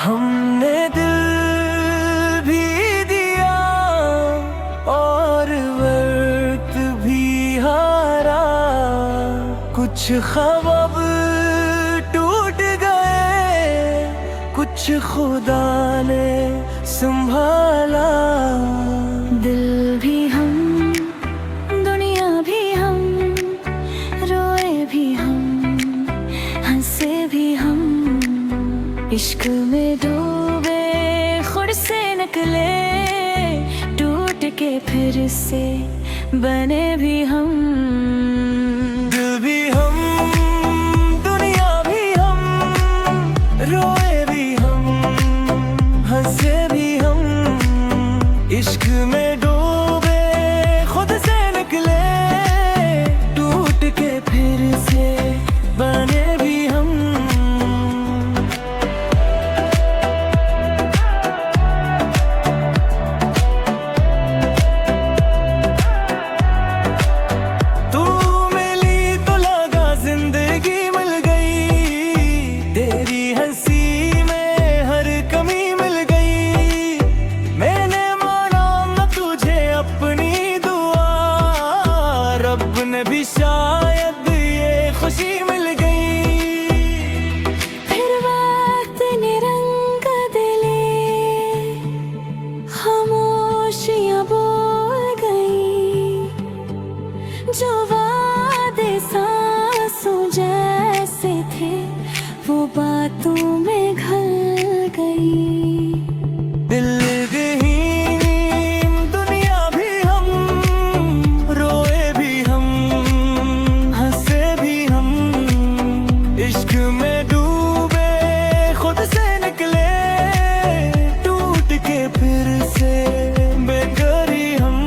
हमने दिल भी दिया और वक्त भी हारा, कुछ ख्वाब टूट गए, कुछ खुदा ने संभाला। दिल भी हम, दुनिया भी हम, रोए भी हम, हंसे भी हम, इश्क में डूबे खुद से निकले, टूट के फिर से बने भी हम। दिल भी हम, दुनिया भी हम, रोए भी हम, हंसे भी हम, इश्क में डूबे खुद से निकले, टूट के फिर से बने भी हम। तू मिली तो लगा जिंदगी मिल गई, तेरी हंसी में हर कमी मिल गई। मैंने माना न तुझे अपनी दुआ, रब ने भी शायद ये खुशी मिल गई। फिर वक्त ने रंग दिले, खामोशियां बोल गई, जो वादे सांसों जैसे थे वो बातों में घल गई। दिल विहीन दुनिया भी हम, रोए भी हम, हंसे भी हम, इश्क में डूबे खुद से निकले, टूट के फिर से बेकरी हम।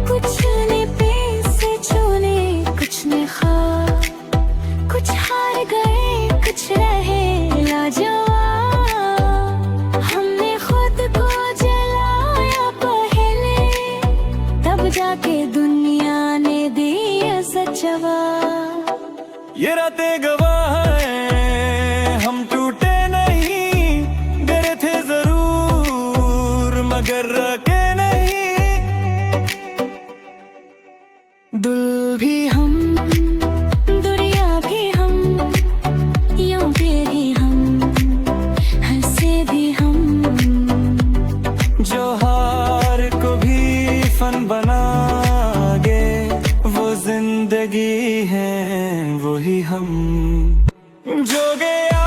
कुछ ने पैसे छूने, कुछ ने ख्वाब, कुछ हार गए, कुछ रहे लाजवाब। हमने खुद को जलाया पहले, तब जाके दुनिया ने दी सच जवाब। ये रातें गवाह हैं, हम टूटे नहीं, डरे थे जरूर मगर रखे नहीं। दिल भी हम, दुनिया भी हम, यूं भी हम, हंसे भी हम। जो हार को भी फन बना गे, वो जिंदगी है वही हम। जो गया